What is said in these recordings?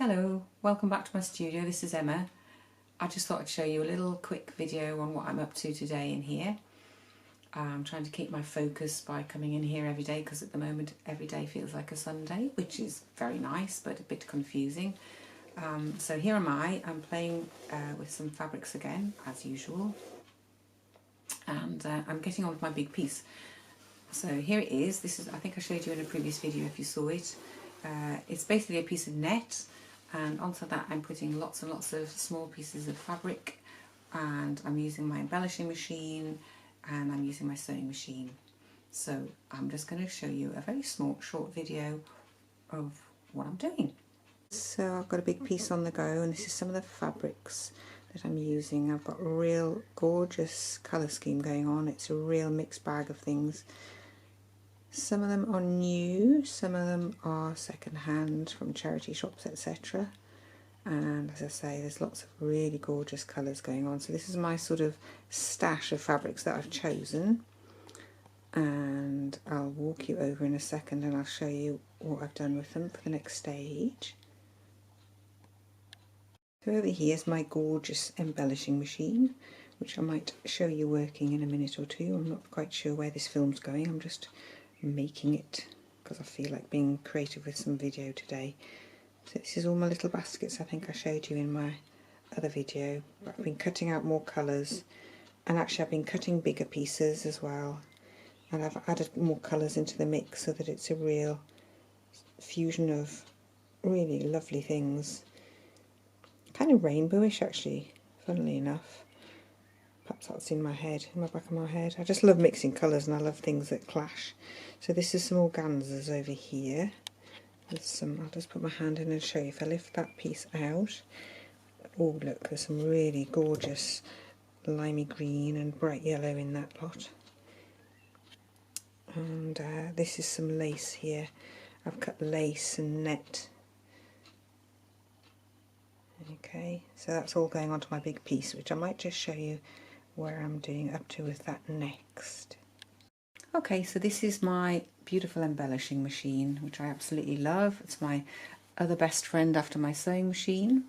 Hello, welcome back to my studio. This is Emma. I just thought I'd show you a little quick video on what I'm up to today in here. I'm trying to keep my focus by coming in here every day because at the moment every day feels like a Sunday, which is very nice but a bit confusing. So here am I'm playing with some fabrics again as usual, and I'm getting on with my big piece. So here it is. This is, I think I showed you in a previous video if you saw it. It's basically a piece of net, and onto that I'm putting lots and lots of small pieces of fabric, and I'm using my embellishing machine and I'm using my sewing machine. So I'm just going to show you a very small short video of what I'm doing. So I've got a big piece on the go, and this is some of the fabrics that I'm using. I've got a real gorgeous colour scheme going on. It's a real mixed bag of things. Some of them are new, some of them are second hand from charity shops, etc. And as I say, there's lots of really gorgeous colours going on. So this is my sort of stash of fabrics that I've chosen, and I'll walk you over in a second and I'll show you what I've done with them for the next stage. So over here is my gorgeous embellishing machine, which I might show you working in a minute or two. I'm not quite sure where this film's going. I'm just making it because I feel like being creative with some video today. So this is all my little baskets I think I showed you in my other video. I've been cutting out more colours, and actually I've been cutting bigger pieces as well, and I've added more colours into the mix so that it's a real fusion of really lovely things. Kind of rainbowish actually, funnily enough. Perhaps that's in my head, in my back of my head. I just love mixing colours and I love things that clash. So this is some organzas over here. There's some, I'll just put my hand in and show you. If I lift that piece out, oh look, there's some really gorgeous limey green and bright yellow in that lot. And this is some lace here. I've cut lace and net. Okay, so that's all going onto my big piece, which I might just show you where I'm doing up to with that next. Okay, so this is my beautiful embellishing machine, which I absolutely love. It's my other best friend after my sewing machine.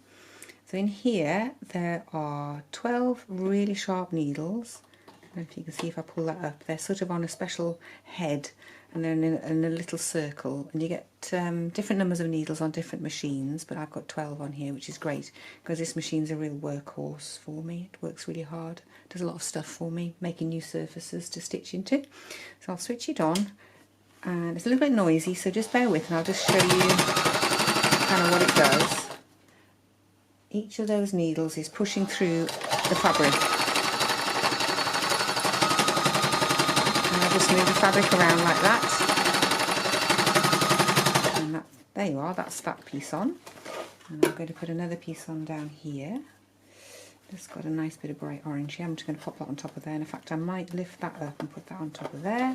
So in here there are 12 really sharp needles. I don't know if you can see if I pull that up. They're sort of on a special head, and they're in a little circle, and you get different numbers of needles on different machines, but I've got 12 on here, which is great because this machine's a real workhorse for me. It works really hard, does a lot of stuff for me, making new surfaces to stitch into. So I'll switch it on, and it's a little bit noisy, so just bear with and I'll just show you kind of what it does. Each of those needles is pushing through the fabric. Just move the fabric around like that, and that, there you are, that's that piece on. And I'm going to put another piece on down here. Just got a nice bit of bright orange here. I'm just going to pop that on top of there. And in fact I might lift that up and put that on top of there.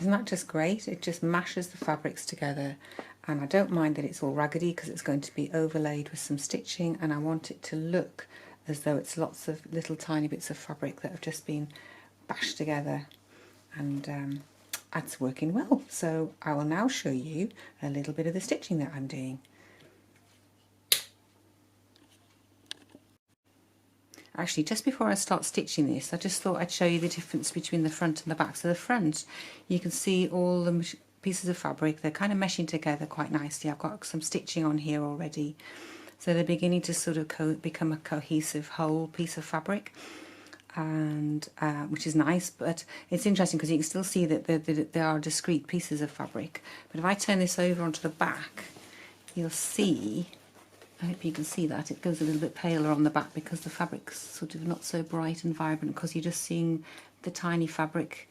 Isn't that just great? It just mashes the fabrics together. And I don't mind that it's all raggedy because it's going to be overlaid with some stitching, and I want it to look as though it's lots of little tiny bits of fabric that have just been bashed together, and that's working well. So I will now show you a little bit of the stitching that I'm doing. Actually, just before I start stitching this, I just thought I'd show you the difference between the front and the back. So the front, you can see all the pieces of fabric, they're kind of meshing together quite nicely. I've got some stitching on here already, so they're beginning to sort of become a cohesive whole piece of fabric, and which is nice. But it's interesting because you can still see that there are discrete pieces of fabric. But if I turn this over onto the back, you'll see, I hope you can see that, it goes a little bit paler on the back because the fabric's sort of not so bright and vibrant, because you're just seeing the tiny fabric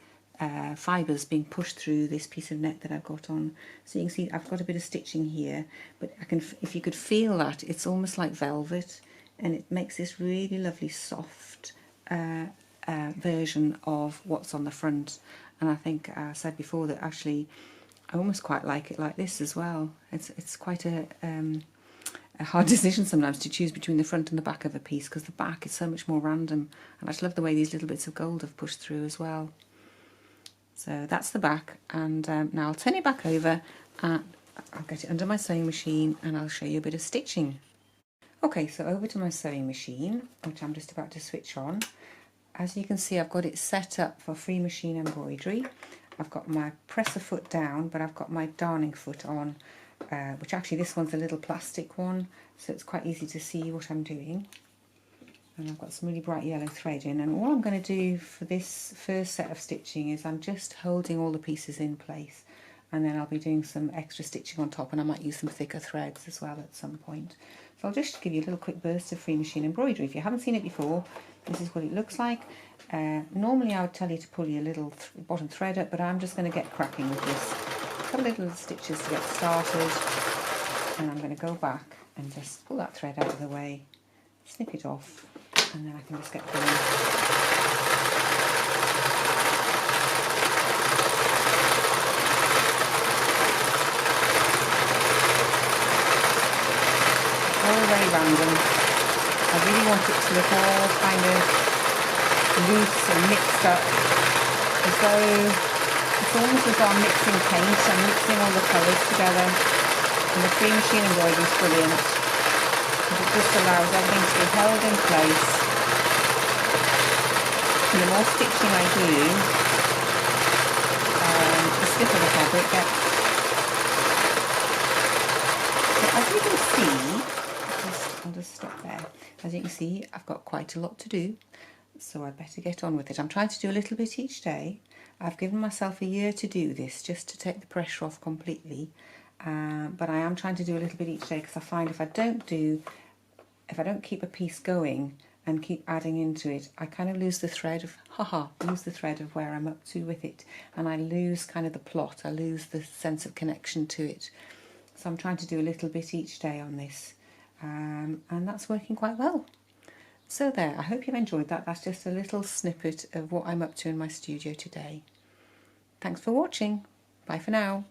fibres being pushed through this piece of net that I've got on. So you can see I've got a bit of stitching here, but I can, if you could feel that, it's almost like velvet, and it makes this really lovely soft version of what's on the front. And I think I said before that actually I almost quite like it like this as well. It's quite a a hard decision sometimes to choose between the front and the back of a piece, because the back is so much more random, and I just love the way these little bits of gold have pushed through as well. So that's the back, and now I'll turn it back over and I'll get it under my sewing machine and I'll show you a bit of stitching. Okay, so over to my sewing machine, which I'm just about to switch on. As you can see, I've got it set up for free machine embroidery. I've got my presser foot down, but I've got my darning foot on, which actually this one's a little plastic one, so it's quite easy to see what I'm doing. And I've got some really bright yellow thread in, and all I'm going to do for this first set of stitching is I'm just holding all the pieces in place, and then I'll be doing some extra stitching on top, and I might use some thicker threads as well at some point. So I'll just give you a little quick burst of free machine embroidery. If you haven't seen it before, this is what it looks like. Normally I would tell you to pull your little bottom thread up, but I'm just going to get cracking with this. A couple of little stitches to get started, and I'm going to go back and just pull that thread out of the way, snip it off, and then I can just get going. All very random. I really want it to look all kind of loose and mixed up, as though it's almost as though I'm mixing paint. I'm mixing all the colours together, and the free machine embroidery is brilliant. It just allows everything to be held in place, and the more stitching I do, the stiffer the fabric gets. So as you can see, I'll just stop there. As you can see, I've got quite a lot to do, so I'd better get on with it. I'm trying to do a little bit each day. I've given myself a year to do this, just to take the pressure off completely. But I am trying to do a little bit each day, because I find if I don't keep a piece going and keep adding into it, I kind of lose the thread of where I'm up to with it, and I lose kind of the plot. I lose the sense of connection to it. So I'm trying to do a little bit each day on this, and that's working quite well. So there, I hope you've enjoyed that. That's just a little snippet of what I'm up to in my studio today. Thanks for watching. Bye for now.